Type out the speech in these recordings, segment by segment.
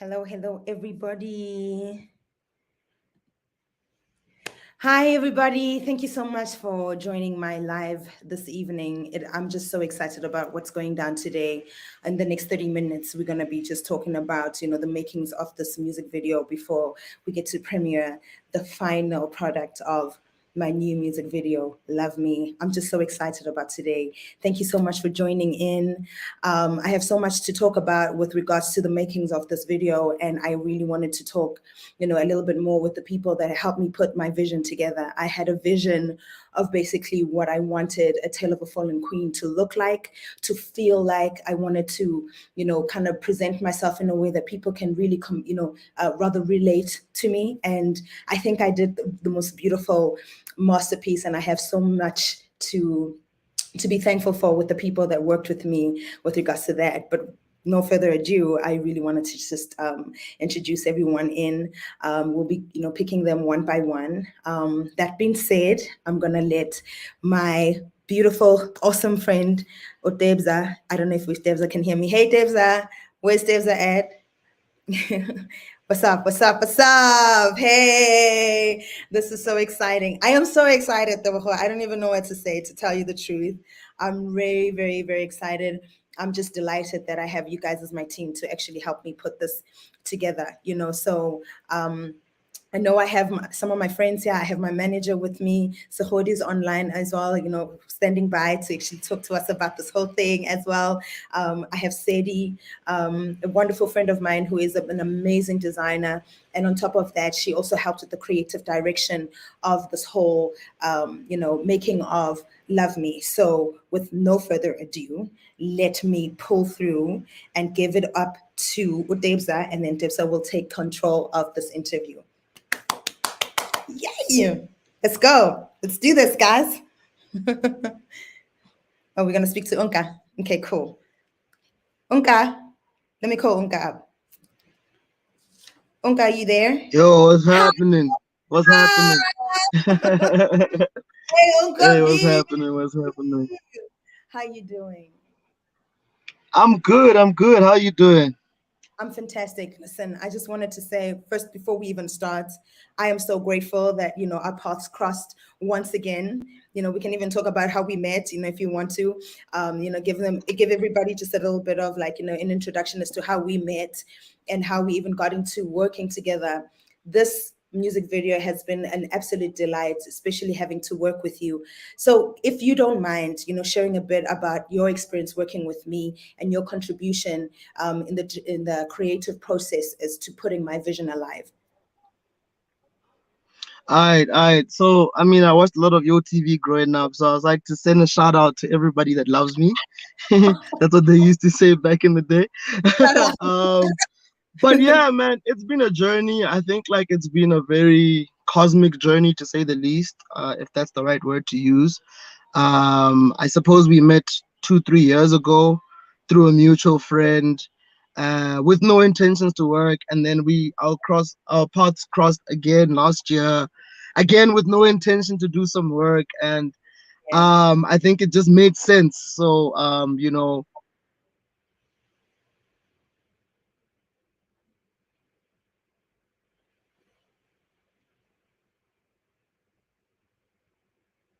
Hello, everybody. Hi, everybody. Thank you so much for joining my live this evening. I'm just so excited about what's going down today. In the next 30 minutes, we're going to be just talking about, the makings of this music video before we get to premiere the final product of my new music video, Love Me. I'm just so excited about today. Thank you so much for joining in. I have so much to talk about with regards to the makings of this video, and I really wanted to talk, a little bit more with the people that helped me put my vision together. I had a vision of basically what I wanted A Tale of a Fallen Queen to look like, to feel like. I wanted to, kind of present myself in a way that people can really rather relate to me. And I think I did the most beautiful masterpiece, and I have so much to be thankful for with the people that worked with me with regards to that. But no further ado, I really wanted to just introduce everyone in. We'll be, picking them one by one. That being said, I'm gonna let my beautiful, awesome friend, Otebza. I don't know if Debza can hear me. Hey, Debza, where's Debza at? What's up? What's up? What's up? Hey, this is so exciting. I am so excited, though. I don't even know what to say, to tell you the truth. I'm very, very, very excited. I'm just delighted that I have you guys as my team to actually help me put this together, So I know I have some of my friends here. I have my manager with me. Sahodi is online as well, standing by to actually talk to us about this whole thing as well. I have Sadie, a wonderful friend of mine who is an amazing designer. And on top of that, she also helped with the creative direction of this whole, making of Love Me. So with no further ado, let me pull through and give it up to Udebza, and then Debza will take control of this interview. Yay! Let's go. Let's do this, guys. Oh, we're going to speak to Unka. Okay, cool. Unka, let me call Unka up. Unka, are you there? Yo, what's happening? What's happening? Hey, Unka Hey, what's B. happening? What's happening? How you doing? I'm good. I'm good. How you doing? I'm fantastic. Listen, I just wanted to say first, before we even start, I am so grateful that, our paths crossed once again. We can even talk about how we met, if you want to, give everybody just a little bit of like, an introduction as to how we met and how we even got into working together. This music video has been an absolute delight, especially having to work with you. So if you don't mind, sharing a bit about your experience working with me and your contribution in the creative process as to putting my vision alive. Alright. So, I mean, I watched a lot of your TV growing up, so I was like to send a shout out to everybody that loves me. That's what they used to say back in the day. um, but yeah, man, it's been a journey. I think like it's been a very cosmic journey to say the least, if that's the right word to use. I suppose we met 3 years ago through a mutual friend, with no intentions to work, and then our paths crossed again last year, again with no intention to do some work, and Yeah. I think it just made sense. So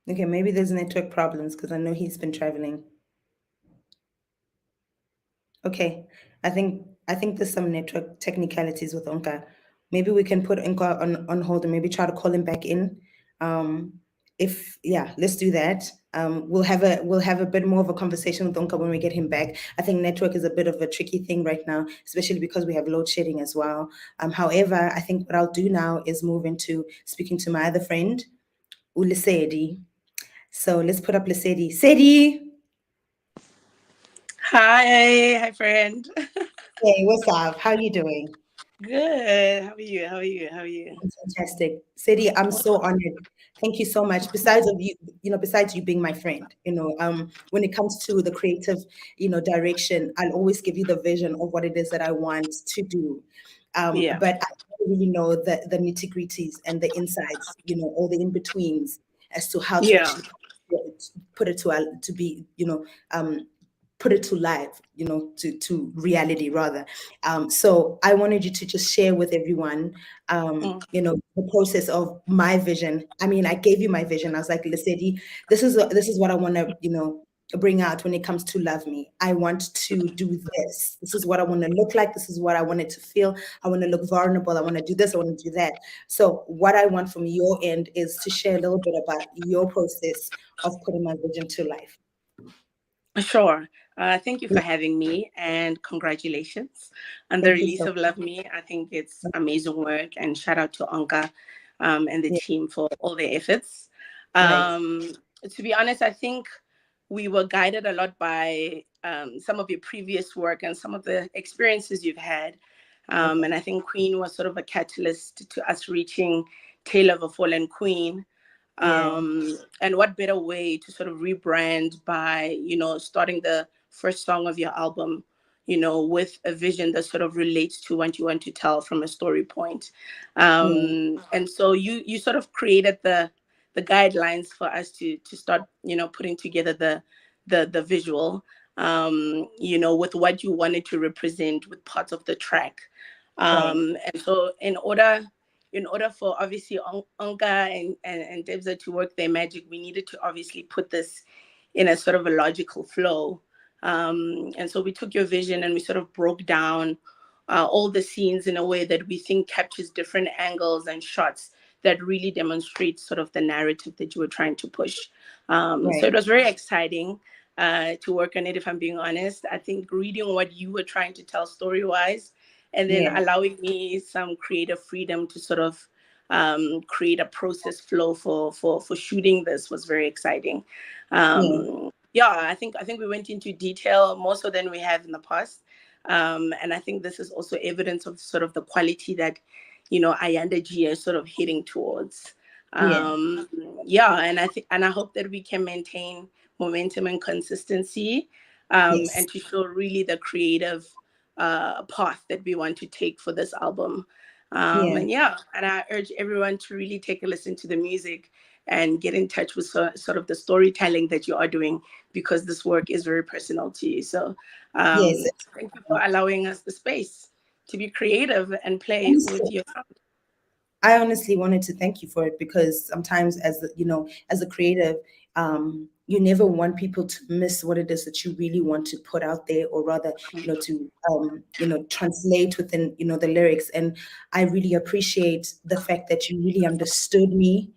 Okay, maybe there's network problems because I know he's been traveling. Okay, I think there's some network technicalities with Onka. Maybe we can put Onka on hold and maybe try to call him back in. Um, if yeah, let's do that. We'll have a bit more of a conversation with Onka when we get him back. I think network is a bit of a tricky thing right now, especially because we have load shedding as well. However, I think what I'll do now is move into speaking to my other friend, Ulisedi. So let's put up Lesedi. Sedi, Hi, friend. hey, what's up? How you doing? Good. How are you? How are you? How are you? Fantastic. Sadie, I'm so honored. Thank you so much. Besides you being my friend, when it comes to the creative, direction, I'll always give you the vision of what it is that I want to do. Yeah. But I don't really know the nitty-gritties and the insides, all the in-betweens as to how to Yeah. actually put it to be, um, put it to life, to reality rather. So I wanted you to just share with everyone, the process of my vision. I mean, I gave you my vision. I was like, Lesedi, this is what I want to, bring out when it comes to Love Me. I want to do this. This is what I want to look like. This is what I want it to feel. I want to look vulnerable. I want to do this. I want to do that. So what I want from your end is to share a little bit about your process of putting my vision to life. Sure. Thank you for having me, and congratulations on the release of Love Me. I think it's amazing work, and shout out to Onka and the team for all their efforts. To be honest, I think we were guided a lot by some of your previous work and some of the experiences you've had. And I think Queen was sort of a catalyst to us reaching Tale of a Fallen Queen. And what better way to sort of rebrand by, starting the first song of your album, with a vision that sort of relates to what you want to tell from a story point. And so you sort of created the guidelines for us to start, putting together the visual, with what you wanted to represent with parts of the track. And so in order for obviously Onka and Debza to work their magic, we needed to obviously put this in a sort of a logical flow. And so we took your vision and we sort of broke down all the scenes in a way that we think captures different angles and shots that really demonstrate sort of the narrative that you were trying to push. So it was very exciting to work on it, if I'm being honest. I think reading what you were trying to tell story-wise, and then allowing me some creative freedom to sort of create a process flow for shooting this was very exciting. I think we went into detail more so than we have in the past. And I think this is also evidence of sort of the quality that, Ayanda G is sort of heading towards. And I hope that we can maintain momentum and consistency, and to show really the creative path that we want to take for this album. And I urge everyone to really take a listen to the music and get in touch with sort of the storytelling that you are doing, because this work is very personal to you. So thank you for allowing us the space to be creative and play with your sound. I honestly wanted to thank you for it, because sometimes as a creative, you never want people to miss what it is that you really want to put out there, or rather, to translate within, the lyrics. And I really appreciate the fact that you really understood me,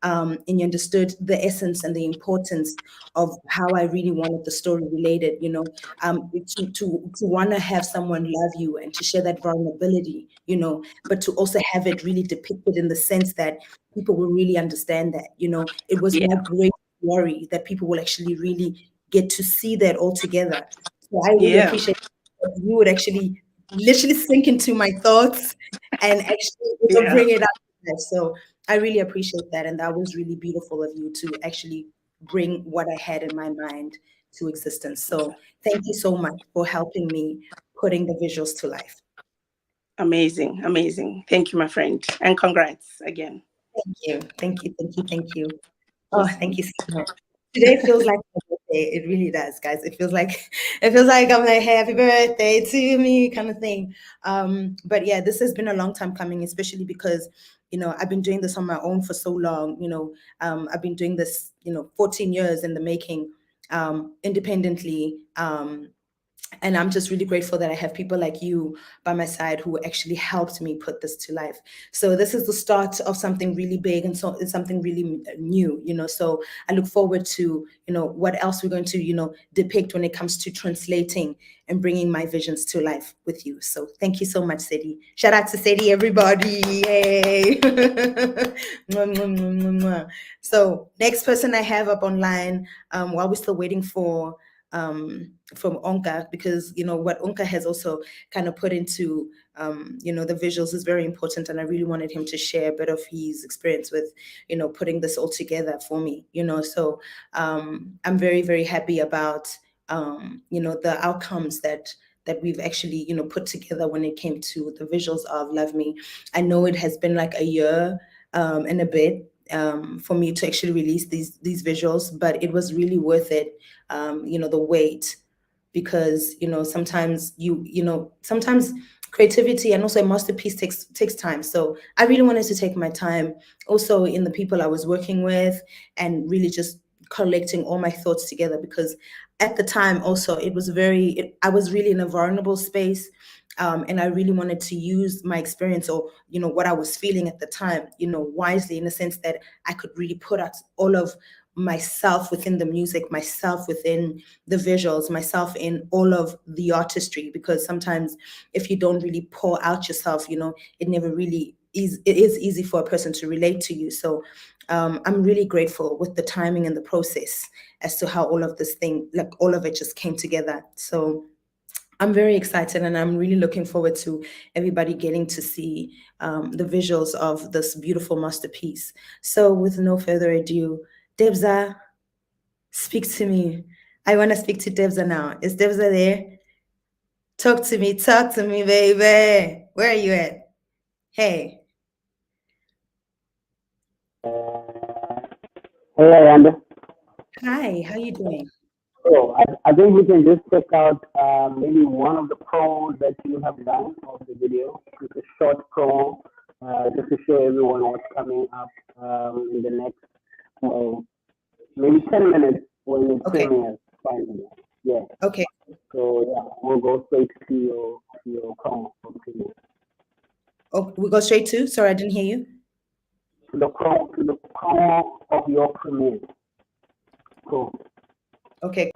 and you understood the essence and the importance of how I really wanted the story related, to want to have someone love you and to share that vulnerability, but to also have it really depicted in the sense that people will really understand that, it was my great worry that people will actually really get to see that all together. So I really appreciate that you would actually literally sink into my thoughts and actually bring it up. So I really appreciate that. And that was really beautiful of you to actually bring what I had in my mind to existence. So thank you so much for helping me putting the visuals to life. Amazing. Thank you, my friend. And congrats again. Thank you. Oh, thank you so much. Today feels like my birthday. It really does, guys. It feels like I'm like, happy birthday to me kind of thing. But yeah, this has been a long time coming, especially because, I've been doing this on my own for so long. I've been doing this, 14 years in the making, independently. And I'm just really grateful that I have people like you by my side who actually helped me put this to life. So this is the start of something really big, and so it's something really new, so I look forward to, what else we're going to, depict when it comes to translating and bringing my visions to life with you. So thank you so much, Sedi. Shout out to Sedi, everybody. Yay. So next person I have up online, while we're still waiting from Onka, because what Onka has also kind of put into the visuals is very important, and I really wanted him to share a bit of his experience with putting this all together for me. So I'm very, very happy about the outcomes that we've actually put together when it came to the visuals of Love Me. I know it has been like a year and a bit for me to actually release these visuals, but it was really worth it. The wait, because sometimes sometimes creativity and also a masterpiece takes time. So I really wanted to take my time also in the people I was working with, and really just collecting all my thoughts together, because at the time also I was really in a vulnerable space, and I really wanted to use my experience, or what I was feeling at the time, wisely, in the sense that I could really put out all of myself within the music, myself within the visuals, myself in all of the artistry. Because sometimes if you don't really pour out yourself, it never really is. It is easy for a person to relate to you. So I'm really grateful with the timing and the process as to how all of this thing, like all of it, just came together. So I'm very excited, and I'm really looking forward to everybody getting to see the visuals of this beautiful masterpiece. So with no further ado, Debza, speak to me. I want to speak to Debza now. Is Debza there? Talk to me, baby. Where are you at? Hey. Hey, Amanda. Hi, how you doing? So I think we can just check out maybe one of the promos that you have done of the video. It's a short promo, just to show everyone what's coming up in the next maybe 10 minutes when it Okay. premieres finally. Yeah. Okay. So yeah, we'll go straight to your promo for the premiere. Oh, we go straight to? Sorry, I didn't hear you. To the promo of your premiere. Cool. Okay.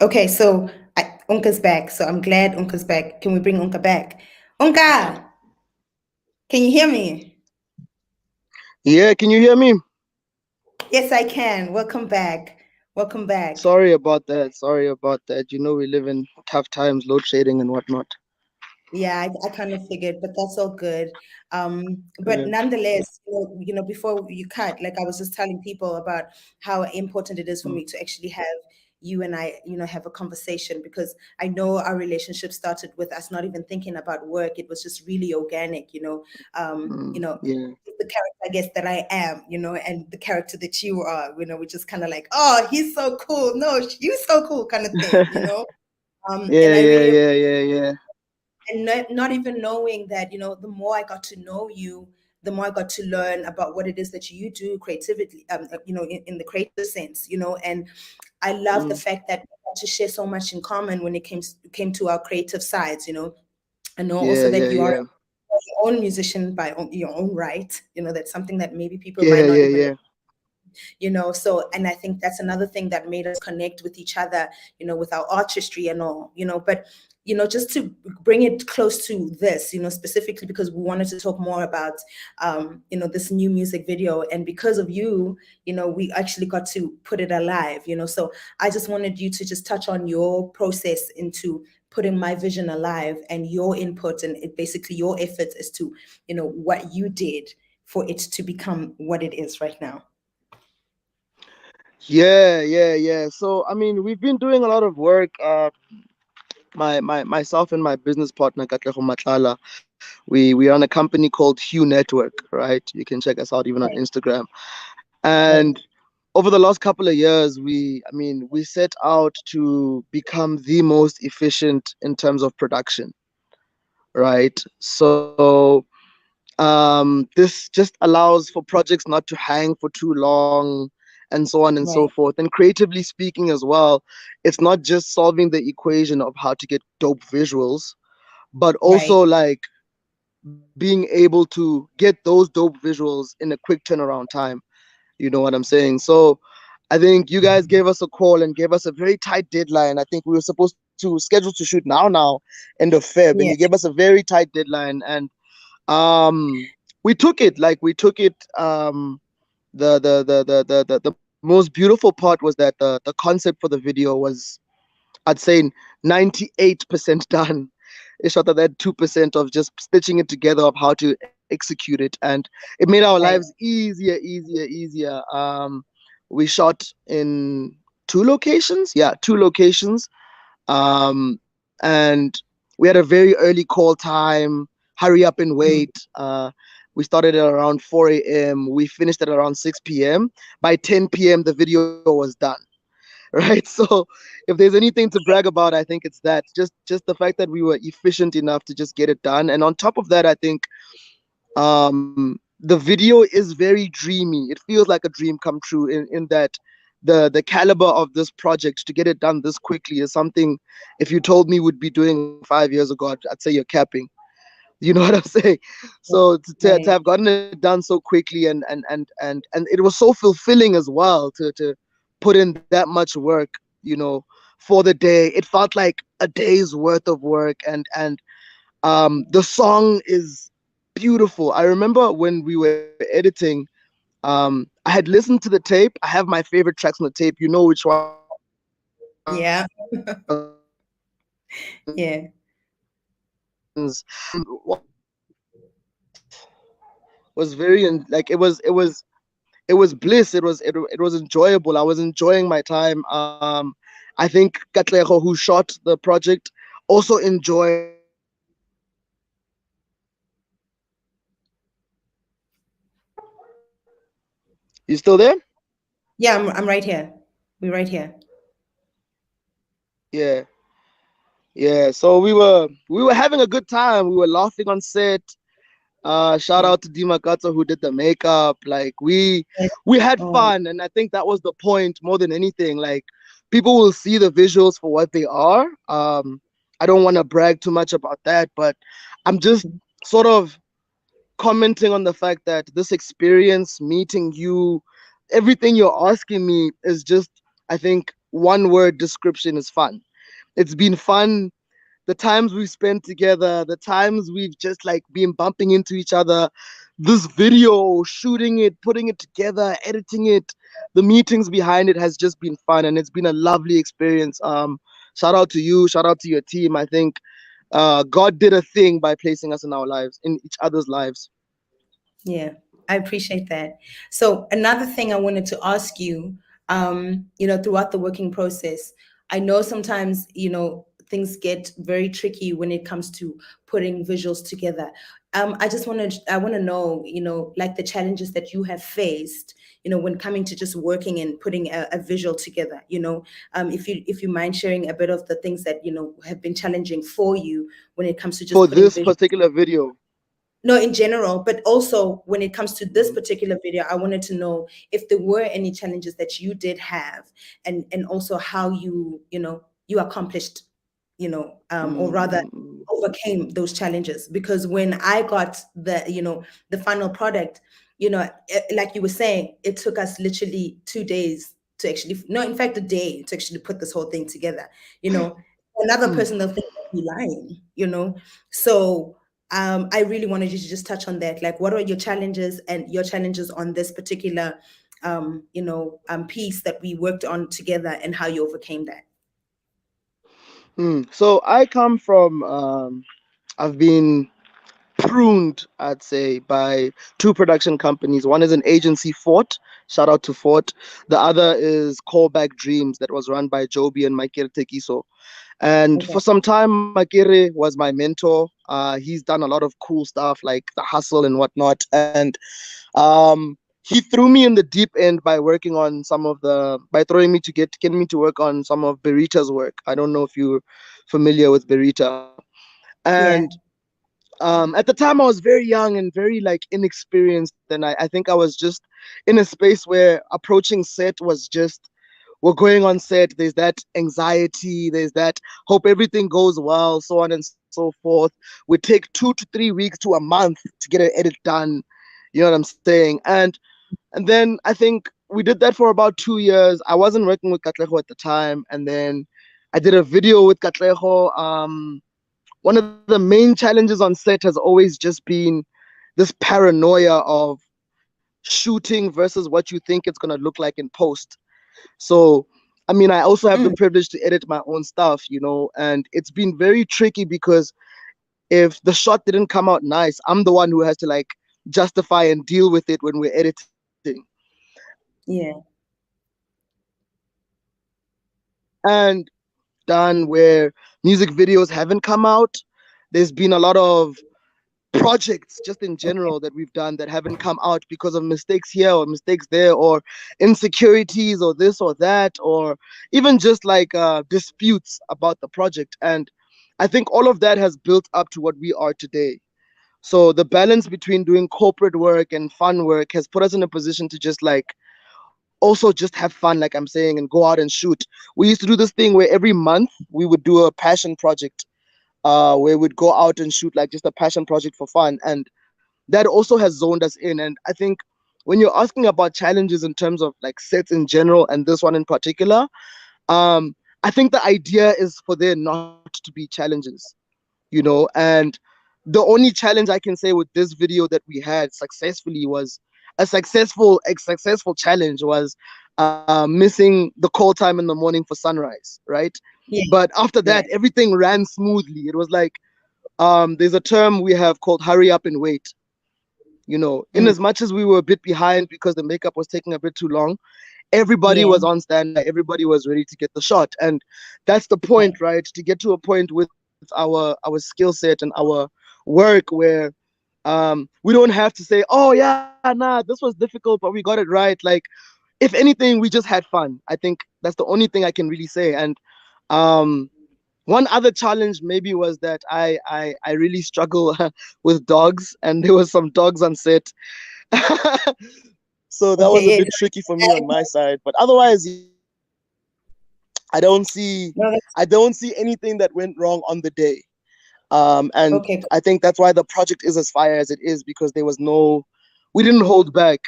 Okay, so Unka's back. So I'm glad Unka's back. Can we bring Unka back? Unka, can you hear me? Yeah, can you hear me? Yes, I can. Welcome back. Welcome back. Sorry about that. Sorry about that. We live in tough times, load shedding and whatnot. Yeah, I kind of figured, but that's all good. But Yeah. nonetheless, before you cut, like I was just telling people about how important it is for Mm, me to actually have you and I, have a conversation, because I know our relationship started with us not even thinking about work. It was just really organic, yeah. the character, I guess, that I am, and the character that you are, which is kind of like, oh, he's so cool. No, you so cool kind of thing. And Yeah, I yeah, really, yeah, yeah, yeah. and not even knowing that, the more I got to know you, the more I got to learn about what it is that you do creatively, in the creative sense, and I love the Mm, fact that we got to share so much in common when it came to our creative sides. I know also yeah, that yeah, you are yeah. your own musician by your own right. That's something that maybe people might Yeah, not yeah, even, yeah. so, and I think that's another thing that made us connect with each other, with our artistry and all, but just to bring it close to this, specifically because we wanted to talk more about this new music video, and because of you, we actually got to put it alive, so I just wanted you to just touch on your process into putting my vision alive, and your input, and basically your efforts as to what you did for it to become what it is right now. Yeah, yeah, yeah. So, I mean, we've been doing a lot of work. Myself and my business partner, Katlego Matlala, we are on a company called Hue Network, right? You can check us out even on Right. Instagram. Right. And over the last couple of years, we set out to become the most efficient in terms of production. right? So this just allows for projects not to hang for too long and so on and so Right. forth. And creatively speaking as well, it's not just solving the equation of how to get dope visuals, but Right. also like being able to get those dope visuals in a quick turnaround time. You know what I'm saying? So I think you guys gave us a call and gave us a very tight deadline. I think we were supposed to schedule to shoot now, end of Feb, and you Yeah. gave us a very tight deadline. And we took it, like we took it. The most beautiful part was that the concept for the video was, I'd say, 98% done. It's short of that 2% of just stitching it together of how to execute it, and it made our lives Right. easier. We shot in two locations, yeah, two locations, and we had a very early call time, hurry up and Mm. wait. We started at around 4 a.m. We finished at around 6 p.m. By 10 p.m., the video was done. Right. So if there's anything to brag about, I think it's that. Just the fact that we were efficient enough to just get it done. And on top of that, I think the video is very dreamy. It feels like a dream come true in that the caliber of this project to get it done this quickly is something, if you told me would be doing 5 years ago, I'd say you're capping. You know what I'm saying? So to Right. have gotten it done so quickly, and it was so fulfilling as well to put in that much work, you know, for the day. It felt like a day's worth of work, and the song is beautiful. I remember when we were editing, I had listened to the tape. I have my favorite tracks on the tape. You know which ones. Yeah. What Yeah. was very like it was bliss. It was enjoyable. I was enjoying my time. I think Katlego, who shot the project, also enjoyed. You still there? Yeah. I'm right here. We're right here. Yeah, yeah. So we were having a good time. We were laughing on set. Shout Yeah. out to Dima Katsa who did the makeup. Like Yes. we had Oh, fun, and I think that was the point more than anything. Like people will see the visuals for what they are. I don't want to brag too much about that, but I'm just sort of commenting on the fact that this experience, meeting you, everything you're asking me is just, I think, one word description is fun. It's been fun. The times we've spent together, the times we've just like been bumping into each other, this video, shooting it, putting it together, editing it, the meetings behind it has just been fun, and it's been a lovely experience. Shout out to you, shout out to your team. I think God did a thing by placing us in our lives, in each other's lives. yeah. I appreciate that. So another thing I wanted to ask you, throughout the working process, I know sometimes, things get very tricky when it comes to putting visuals together. I want to know, like the challenges that you have faced, when coming to just working and putting a visual together, if you mind sharing a bit of the things that, have been challenging for you when it comes to just For putting this visuals. particular video. No, in general, but also when it comes to this Mhm. particular video, I wanted to know if there were any challenges that you did have, and also how you accomplished, or rather Mm. overcame those challenges. Because when I got the final product, like you were saying, it took us literally 2 days to actually, no, in fact, a day to actually put this whole thing together. Another person they'll think that you're lying. So I really wanted you to just touch on that. Like, what are your challenges and your challenges on this particular, piece that we worked on together, and how you overcame that? So I come from, I've been pruned, I'd say, by two production companies. One is an agency, Fort. Shout out to Fort. The other is Callback Dreams, that was run by Joby and Makere Tekiso. And Okay. for some time, Makere was my mentor. He's done a lot of cool stuff like the hustle and whatnot. And he threw me in the deep end by working on by throwing me to getting me to work on some of Berita's work. I don't know if you're familiar with Berita. And Yeah. At the time I was very young and very like inexperienced, and I think I was just in a space where approaching set was just, we're going on set, there's that anxiety, there's that hope everything goes well, so on and so forth. We take 2 to 3 weeks to a month to get an edit done, you know what I'm saying? And then I think we did that for about 2 years. I wasn't working with Katlego at the time, and then I did a video with Katlego. One of the main challenges on set has always just been this paranoia of shooting versus what you think it's going to look like in post. So, I mean, I also have the privilege to edit my own stuff, you know, and it's been very tricky because if the shot didn't come out nice, I'm the one who has to like justify and deal with it when we're editing. Yeah. And done where music videos haven't come out. There's been a lot of projects just in general that we've done that haven't come out because of mistakes here or mistakes there or insecurities or this or that, or even just like disputes about the project. And I think all of that has built up to what we are today. So the balance between doing corporate work and fun work has put us in a position to just like also just have fun, like I'm saying, and go out and shoot. We used to do this thing where every month we would do a passion project, where we'd go out and shoot like just a passion project for fun. And that also has zoned us in. And I think when you're asking about challenges in terms of like sets in general and this one in particular, I think the idea is for there not to be challenges, you know. And the only challenge I can say with this video that we had successfully was a successful challenge was missing the call time in the morning for sunrise, right? Yeah. But after that, everything ran smoothly. It was like, there's a term we have called hurry up and wait. You know, in as much as we were a bit behind because the makeup was taking a bit too long, everybody was on standby, everybody was ready to get the shot. And that's the point, right? To get to a point with our skill set and our work where we don't have to say, oh yeah, nah, this was difficult, but we got it right. Like, if anything, we just had fun. I think that's the only thing I can really say. And one other challenge maybe was that I really struggle with dogs, and there was some dogs on set. So that was a bit tricky for me on my side. But otherwise, I don't see anything that went wrong on the day. And I think that's why the project is as fire as it is, because there was we didn't hold back.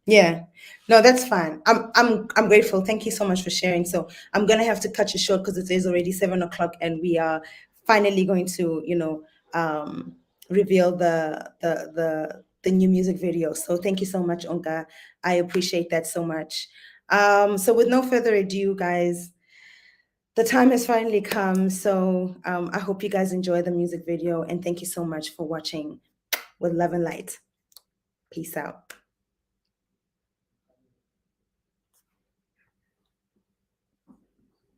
Yeah, no, that's fine. I'm grateful. Thank you so much for sharing. So I'm gonna have to cut you short because it is already 7 o'clock, and we are finally going to, reveal the new music video. So thank you so much, Onka. I appreciate that so much. So with no further ado, guys, the time has finally come. So I hope you guys enjoy the music video, and thank you so much for watching. With love and light. Peace out.